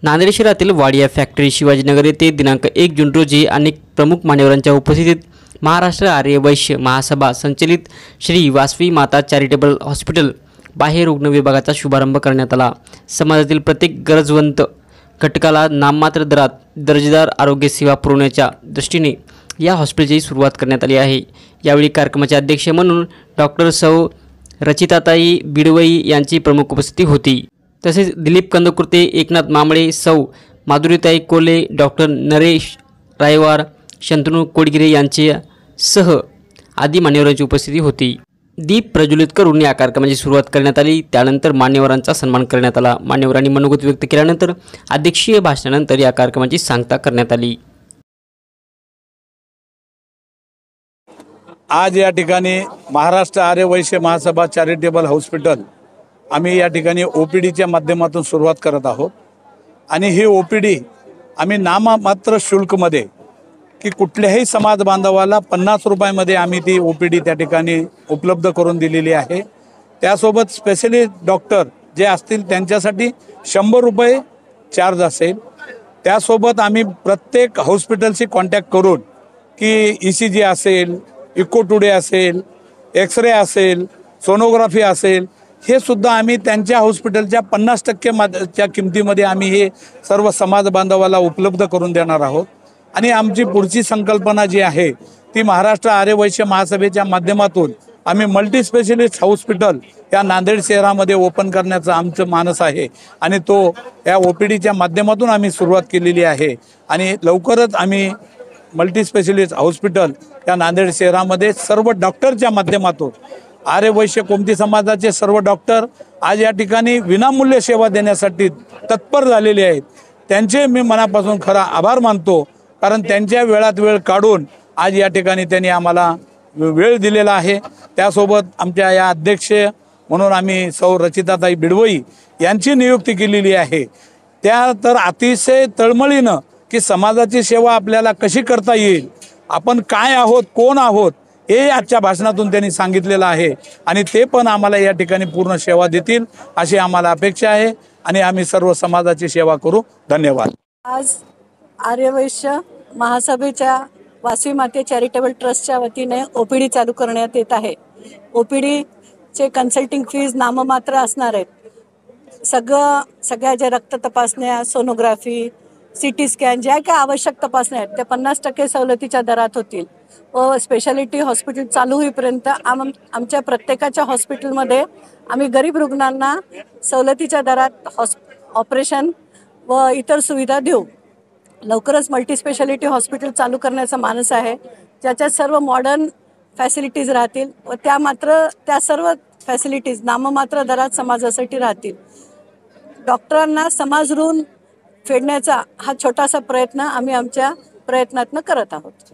नांदेड शहरातील वाडिया फॅक्टरी शिवाजीनगर येथे दिनांक 1 जून रोजी अनेक प्रमुख मान्यवरांच्या उपस्थितीत महाराष्ट्र आर्य वैश्य महासभा संचलित श्री वासवी माता चॅरिटेबल हॉस्पिटल बाह्य रुग्ण विभागाचा शुभारंभ करण्यात आला। समाजातील प्रत्येक गरजवंत घटकाला नाममात्र दरात दर्जेदार आरोग्य सेवा पुरवण्याच्या दृष्टीने या हॉस्पिटलची सुरुवात करण्यात आली आहे। यावेळी कार्यक्रमाचे अध्यक्ष म्हणून डॉक्टर सौ रचिताताई बिडवई यांची प्रमुख उपस्थिती होती। तसेच दिलीप कंदकुर्ते, एकनाथ मामळे, सौ माधुरीताई कोले, डॉक्टर नरेश रायवार, शंतनू कोडगिरे यांच्यासह आदी मान्यवरांची उपस्थिती होती। दीप प्रज्वलित करून या कार्यक्रमाची सुरुवात करण्यात आली। त्यानंतर मान्यवरांचा सन्मान करण्यात आला। मान्यवरांनी मनोगत व्यक्त केल्यानंतर अध्यक्षीय भाषणानंतर या कार्यक्रमाची सांगता करण्यात आली। आज या ठिकाणी महाराष्ट्र आर्य वैश्य महासभा चॅरिटेबल हॉस्पिटल आम्ही या ठिकाणी ओपीडीच्या माध्यमातून सुरुवात करत आहोत आणि ही ओपीडी आम्ही नाममात्र शुल्कमध्ये की कुठल्याही समाज बांधवाला 50 रुपयामध्ये आम्ही ती ओपीडी त्या ठिकाणी उपलब्ध करून दिलेली आहे। त्यासोबत स्पेशलिस्ट डॉक्टर जे असतील त्यांच्यासाठी 100 रुपये चार्ज असेल। त्यासोबत आम्ही प्रत्येक हॉस्पिटलशी कॉन्टॅक्ट करून की ECG असेल, इको टुडे असेल, एक्सरे असेल, सोनोग्राफी असेल, हे सुद्धा आम्ही त्यांच्या हॉस्पिटलच्या 50% किमतीमध्ये आम्ही हे सर्व समाज बांधवाला उपलब्ध करून देणार आहोत। आणि आमची पुढची संकल्पना जी आहे ती महाराष्ट्र आर्य वैश्य महासभेच्या माध्यमातून आम्ही मल्टी स्पेशलिस्ट हॉस्पिटल या नांदेड शहरामध्ये ओपन करण्याचं आमचं मानस आहे आणि तो या ओपीडीच्या माध्यमातून आम्ही सुरुवात केलेली आहे आणि लवकरच आम्ही मल्टी स्पेशलिस्ट हॉस्पिटल या नांदेड शहरामध्ये सर्व डॉक्टरच्या माध्यमातून आर्य वैश्य कोमटी समाजाचे सर्व डॉक्टर आज या ठिकाणी विनामूल्य सेवा देण्यासाठी तत्पर झालेले आहेत। त्यांचे मी मनापासून खरा आभार मानतो, कारण त्यांच्या वेळात वेळ काढून आज या ठिकाणी त्यांनी आम्हाला वेळ दिलेला आहे। त्यासोबत आमच्या या अध्यक्ष म्हणून आम्ही सौ रचिताताई बिडवई यांची नियुक्ती केलेली आहे। त्या तर अतिशय तळमळीनं की समाजाची सेवा आपल्याला कशी करता येईल, आपण काय आहोत, कोण आहोत, हे आजच्या भाषणातून त्यांनी सांगितलेलं आहे आणि ते पण आम्हाला या ठिकाणी पूर्ण सेवा देतील अशी आम्हाला अपेक्षा आहे आणि आम्ही सर्व समाजाची सेवा करू। धन्यवाद। आज आर्य वैश्य महासभेच्या वासवी माते चॅरिटेबल ट्रस्टच्या वतीने ओपीडी चालू करण्यात येत आहे। ओपीडीचे कन्सल्टिंग फीज नाममात्र असणार आहेत। सगळ्या ज्या रक्त तपासण्या, सोनोग्राफी, CT स्कॅन, ज्या काय आवश्यक तपासण्या आहेत त्या 50% सवलतीच्या दरात होतील व स्पेशालिटी हॉस्पिटल चालू होईपर्यंत आमच्या प्रत्येकाच्या हॉस्पिटलमध्ये आम्ही गरीब रुग्णांना सवलतीच्या दरात ऑपरेशन व इतर सुविधा देऊ। लवकरच मल्टी स्पेशालिटी हॉस्पिटल चालू करण्याचा मानस आहे, ज्याच्यात सर्व मॉडर्न फॅसिलिटीज राहतील व त्या सर्व फॅसिलिटीज नाममात्र दरात समाजासाठी राहतील। डॉक्टरांना समाज ऋण फेडण्याचा हा छोटासा प्रयत्न आम्ही आमच्या प्रयत्नातून करत आहोत।